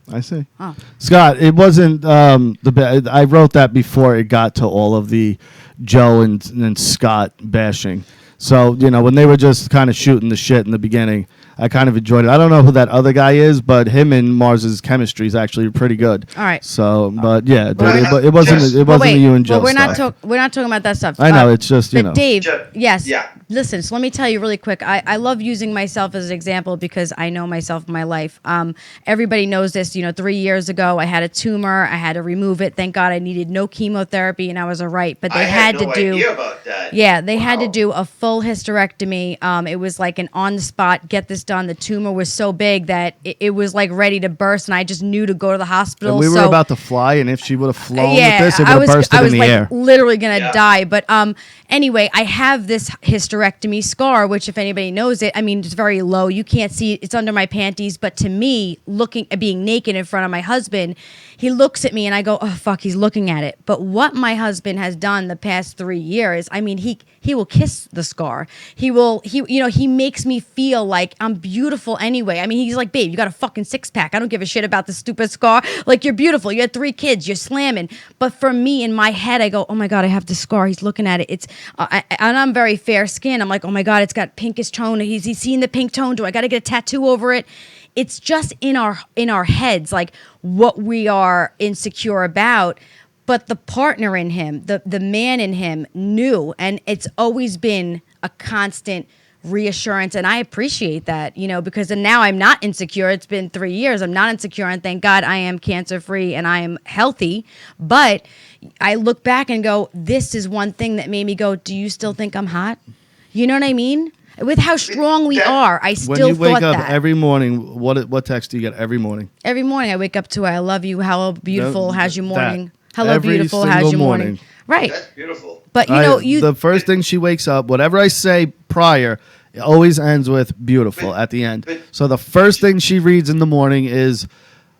I see. Oh. Scott, it wasn't I wrote that before it got to all of the Joe and Scott bashing. So, when they were just kind of shooting the shit in the beginning, I kind of enjoyed it. I don't know who that other guy is, but him and Mars's chemistry is actually pretty good. All right. So, but yeah, it wasn't a you and Jill we're stuff. We're not talking about that stuff. I know, it's just, But Dave, yes. Yeah. Listen, so let me tell you really quick. I love using myself as an example because I know myself in my life. Everybody knows this. 3 years ago, I had a tumor. I had to remove it. Thank God I needed no chemotherapy, and I was all right. But they had to do. Idea about that. Yeah, they had to do a full hysterectomy. It was like an on the spot, get this done. The tumor was so big that it was like ready to burst, and I just knew to go to the hospital. And we were about to fly, and if she would have flown with this, it would have bursted in the air. I was like literally gonna die. But anyway, I have this hysterectomy scar, which if anybody knows it, I mean, it's very low. You can't see it. It's under my panties. But to me, being naked in front of my husband, he looks at me and I go, oh, fuck, he's looking at it. But what my husband has done the past 3 years, I mean, he will kiss the scar. He makes me feel like I'm beautiful anyway. I mean, he's like, babe, you got a fucking 6-pack. I don't give a shit about the stupid scar. Like, you're beautiful. You had 3 kids. You're slamming. But for me, in my head, I go, oh my God, I have the scar. He's looking at it. It's, and I'm very fair skinned. I'm like, oh my God, it's got pinkish tone. He's seen the pink tone. Do I got to get a tattoo over it? It's just in our heads, like what we are insecure about. But the partner in him, the man in him knew, and it's always been a constant reassurance. And I appreciate that, because now I'm not insecure. It's been 3 years. I'm not insecure. And thank God I am cancer free and I am healthy. But I look back and go, this is one thing that made me go, do you still think I'm hot? You know what I mean? With how strong we are, I still thought that. When you wake up every morning, what text do you get every morning? Every morning I wake up to, I love you, how beautiful, how's your morning? Hello, beautiful, how's your morning? Right. That's beautiful. But the first thing she wakes up, whatever I say prior, it always ends with beautiful at the end. So the first thing she reads in the morning is,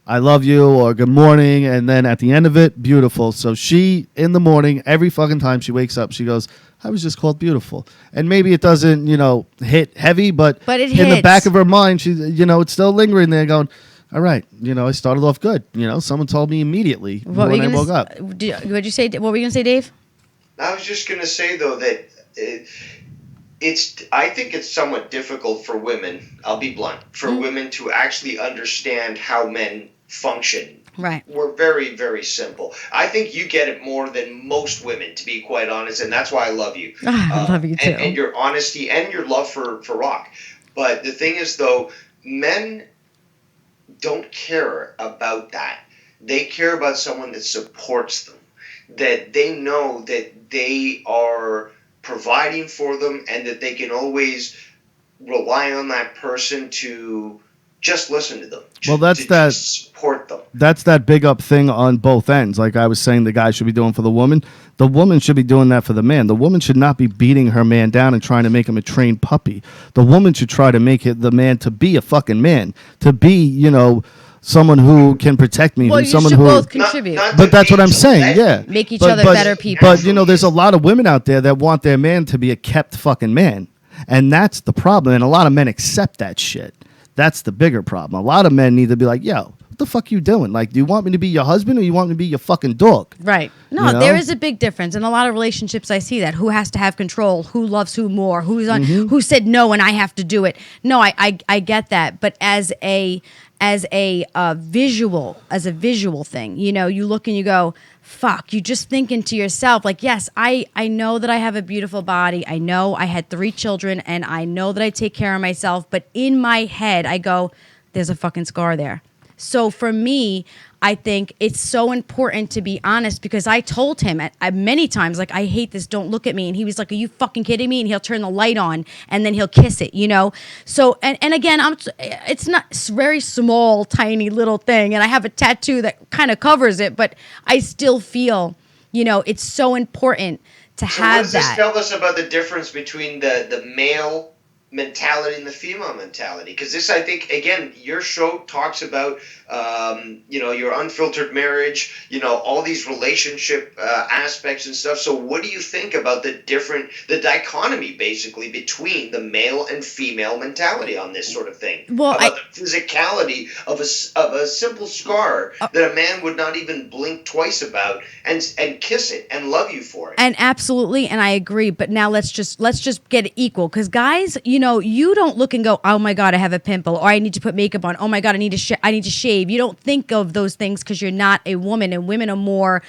I love you, or good morning, and then at the end of it, beautiful. So she, in the morning, every fucking time she wakes up, she goes, I was just called beautiful. And maybe it doesn't, hit heavy, but it in the back of her mind, she, it's still lingering there going, all right, I started off good. Someone told me immediately when I woke up. What'd you say? What were you going to say, Dave? I was just going to say, though, that I think it's somewhat difficult for women, I'll be blunt, for women to actually understand how men function. Right. We're very, very simple. I think you get it more than most women, to be quite honest, and that's why I love you. I love you too. And your honesty and your love for rock. But the thing is, though, men don't care about that. They care about someone that supports them, that they know that they are providing for them and that they can always rely on that person to just listen to them. Well, just support them. That's that big up thing on both ends. Like I was saying, the guy should be doing for the woman. The woman should be doing that for the man. The woman should not be beating her man down and trying to make him a trained puppy. The woman should try to make the man to be a fucking man, to be, someone who can protect me. Well, you should both contribute. But that's what I'm saying, yeah. Make each other better people. But, there's a lot of women out there that want their man to be a kept fucking man. And that's the problem. And a lot of men accept that shit. That's the bigger problem. A lot of men need to be like, yo, what the fuck you doing? Like, do you want me to be your husband or you want me to be your fucking dog? Right. No, there is a big difference. In a lot of relationships, I see that. Who has to have control? Who loves who more? Who said no and I have to do it? No, I get that. But as a visual thing, you look and you go, fuck, you just thinking to yourself, like, yes, I know that I have a beautiful body. I know I had 3 children and I know that I take care of myself. But in my head, I go, there's a fucking scar there. So for me, I think it's so important to be honest because I told him many times, like, I hate this, don't look at me. And he was like, are you fucking kidding me? And he'll turn the light on and then he'll kiss it, So, and again, it's not very small, tiny little thing. And I have a tattoo that kind of covers it, but I still feel, it's so important to have that. What does this tell us about the difference between the male mentality and the female mentality, because this, I think, again, your show talks about your unfiltered marriage, all these relationship aspects and stuff. So what do you think about the dichotomy basically between the male and female mentality on this sort of thing? Well, about the physicality of a simple scar that a man would not even blink twice about, and kiss it and love you for it. And absolutely, and I agree. But now let's just get it equal, because guys, you don't look and go, oh my God, I have a pimple, or I need to put makeup on. Oh my God, I need to shave. You don't think of those things because you're not a woman, and women are more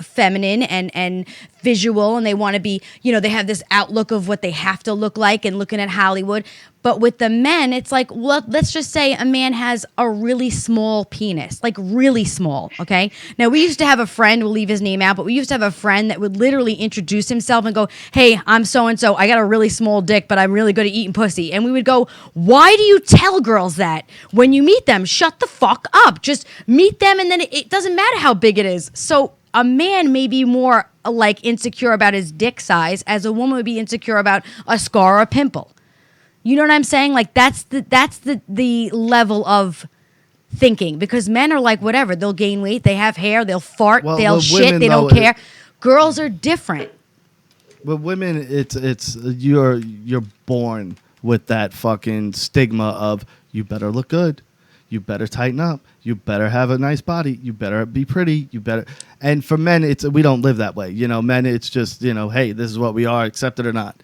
feminine and visual, and they want to be, they have this outlook of what they have to look like, and looking at Hollywood. But with the men, it's like, well, let's just say a man has a really small penis, like really small, okay? Now, we used to have a friend, we'll leave his name out, but we used to have a friend that would literally introduce himself and go, hey, I'm so-and-so, I got a really small dick, but I'm really good at eating pussy. And we would go, why do you tell girls that when you meet them? Shut the fuck up. Just meet them, and then it doesn't matter how big it is. So a man may be more like insecure about his dick size, as a woman would be insecure about a scar or a pimple. You know what I'm saying? Like that's the level of thinking, because men are like whatever. They'll gain weight, they have hair, they'll fart, they'll shit, women, they don't care. Girls are different. But women, it's you're born with that fucking stigma of you better look good, you better tighten up, you better have a nice body, you better be pretty, you better. And for men, we don't live that way. Men, it's just, hey, this is what we are, accept it or not.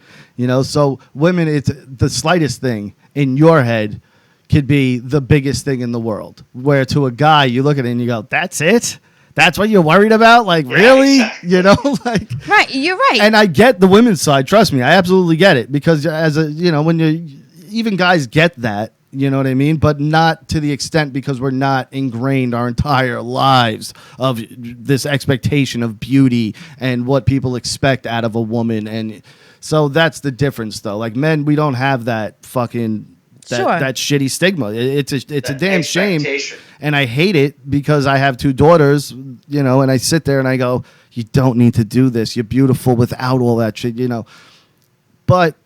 So women, it's the slightest thing in your head could be the biggest thing in the world. Where to a guy, you look at it and you go, that's it? That's what you're worried about? Like, really? Exactly. Right, you're right. And I get the women's side. Trust me, I absolutely get it. Because even guys get that. You know what I mean? But not to the extent, because we're not ingrained our entire lives of this expectation of beauty and what people expect out of a woman. And so that's the difference, though. Like, men, we don't have that fucking that shitty stigma. It's a damn shame. And I hate it, because I have 2 daughters, and I sit there and I go, you don't need to do this. You're beautiful without all that shit, But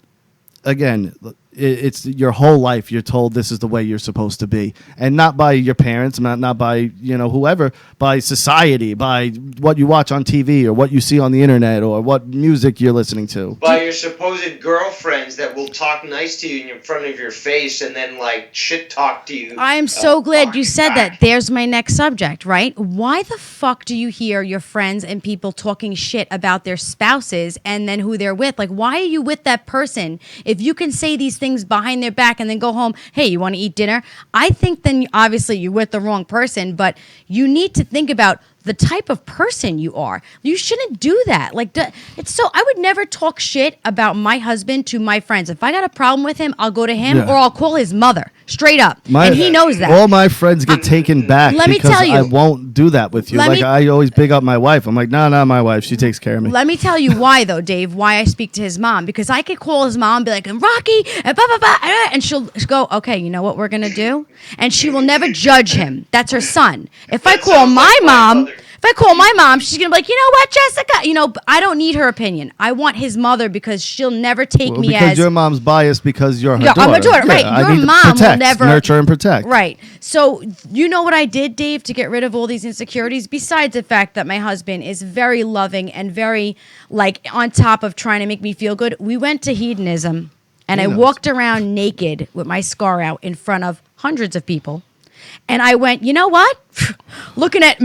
again, it's your whole life you're told this is the way you're supposed to be, and not by your parents, not by whoever, by society, by what you watch on TV or what you see on the internet or what music you're listening to, by your supposed girlfriends that will talk nice to you in front of your face and then like shit talk to you. I am so glad you said that. There's my next subject, right? Why the fuck do you hear your friends and people talking shit about their spouses and then who they're with? Like, why are you with that person if you can say these things behind their back and then go home, hey, you want to eat dinner? I think then obviously you're with the wrong person, but you need to think about the type of person you are. You shouldn't do that. Like, I would never talk shit about my husband to my friends. If I got a problem with him, I'll go to him, or I'll call his mother straight up. And he knows that. All my friends get taken back because I won't do that with you. I always big up my wife. I'm like, no, not my wife. She takes care of me. Let me tell you why, though, Dave, why I speak to his mom. Because I could call his mom and be like, Rocky, and blah, blah, blah, and she'll go, okay, you know what we're going to do? And she will never judge him. That's her son. If I call my mom... If I call my mom, she's going to be like, you know what, Jessica? I don't need her opinion. I want his mother, because she'll never take me because your mom's biased because you're her daughter. I'm a daughter, right. Your mom will never... nurture and protect. Right. So you know what I did, Dave, to get rid of all these insecurities? Besides the fact that my husband is very loving and very, on top of trying to make me feel good, we went to hedonism, and I walked around naked with my scar out in front of hundreds of people. And I went, you know what? Looking at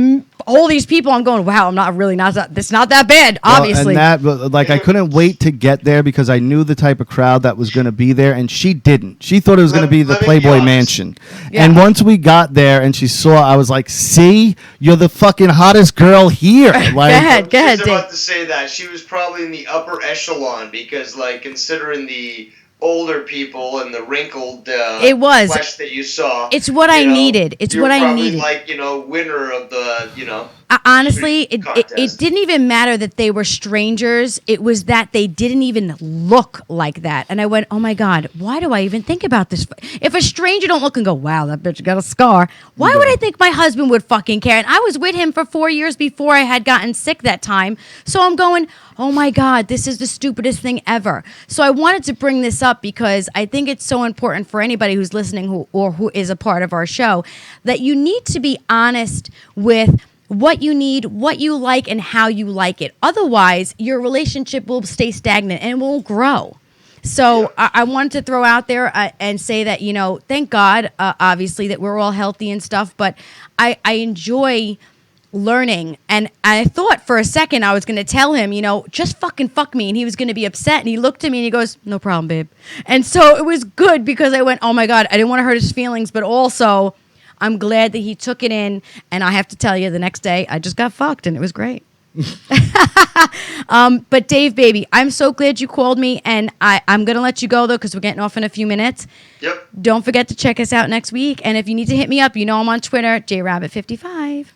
all these people, I'm going, wow, it's not that bad, obviously. And I couldn't wait to get there, because I knew the type of crowd that was going to be there, and she didn't. She thought it was going to be the Playboy Mansion. Yeah. And once we got there and she saw, I was like, see, you're the fucking hottest girl here. Go ahead, I was about to say that. She was probably in the upper echelon, because, considering the older people and the wrinkled flesh that you saw. It's what I needed. It's what I needed. Winner of the, honestly, it didn't even matter that they were strangers. It was that they didn't even look like that. And I went, oh my God, why do I even think about this? If a stranger don't look and go, wow, that bitch got a scar, why would I think my husband would fucking care? And I was with him for 4 years before I had gotten sick that time. So I'm going, oh my God, this is the stupidest thing ever. So I wanted to bring this up because I think it's so important for anybody who's listening who is a part of our show that you need to be honest with what you need, what you like, and how you like it. Otherwise, your relationship will stay stagnant and it won't grow. So I wanted to throw out there and say that, thank God, obviously, that we're all healthy and stuff, but I enjoy learning. And I thought for a second I was going to tell him, just fucking fuck me. And he was going to be upset. And he looked at me and he goes, no problem, babe. And so it was good because I went, oh my God, I didn't want to hurt his feelings, but also I'm glad that he took it in. And I have to tell you, the next day I just got fucked and it was great. But Dave, baby, I'm so glad you called me, and I'm going to let you go, though, because we're getting off in a few minutes. Yep. Don't forget to check us out next week. And if you need to hit me up, I'm on Twitter, JRabbit55.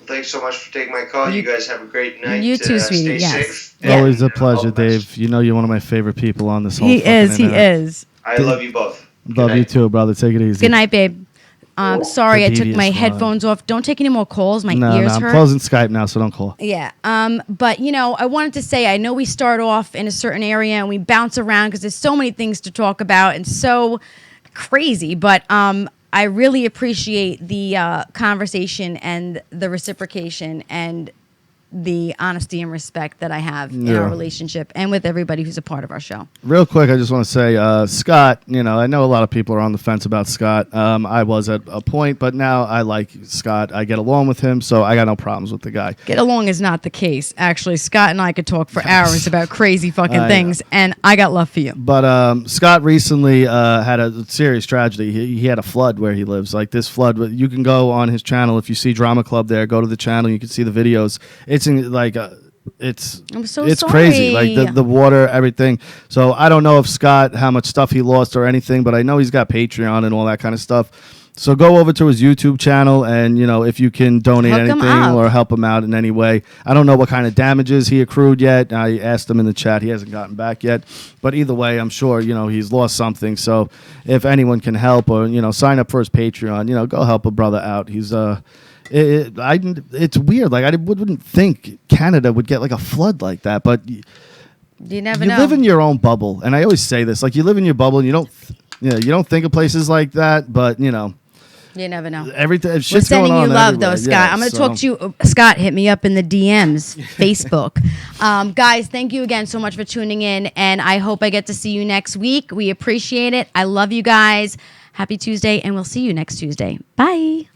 Thanks so much for taking my call. You guys have a great night. You too, sweetie. Stay safe. Always a pleasure, Dave. You're one of my favorite people on this whole He is. I love you both. Love you too, brother. Take it easy. Good night, babe. Sorry, I took my headphones off. Don't take any more calls. My ears hurt. I'm closing Skype now, so don't call. Yeah. But, I wanted to say, I know we start off in a certain area and we bounce around because there's so many things to talk about and so crazy. But I really appreciate the conversation and the reciprocation and the honesty and respect that I have in our relationship and with everybody who's a part of our show. Real quick, I just want to say, Scott, I know a lot of people are on the fence about Scott. I was at a point, but now I like Scott. I get along with him, so I got no problems with the guy. Get along is not the case. Actually, Scott and I could talk for hours about crazy fucking things, and I got love for you. But Scott recently had a serious tragedy. He had a flood where he lives. Like this flood, you can go on his channel. If you see Drama Club there, go to the channel. You can see the videos. It's I'm so sorry. Crazy, like the water, everything. So I don't know if Scott, how much stuff he lost or anything, but I know he's got Patreon and all that kind of stuff. So go over to his YouTube channel and, if you can donate anything or help him out in any way. I don't know what kind of damages he accrued yet. I asked him in the chat. He hasn't gotten back yet. But either way, I'm sure, he's lost something. So if anyone can help or, sign up for his Patreon, go help a brother out. He's it's weird. Like I wouldn't think Canada would get like a flood like that, but you never know. You live in your own bubble, and I always say this: like you live in your bubble, and you don't think of places like that, but you never know. Everything. We're sending you love, though, Scott. Yeah, I'm going to talk to you. Scott, hit me up in the DMs, Facebook. Guys, thank you again so much for tuning in, and I hope I get to see you next week. We appreciate it. I love you guys. Happy Tuesday, and we'll see you next Tuesday. Bye.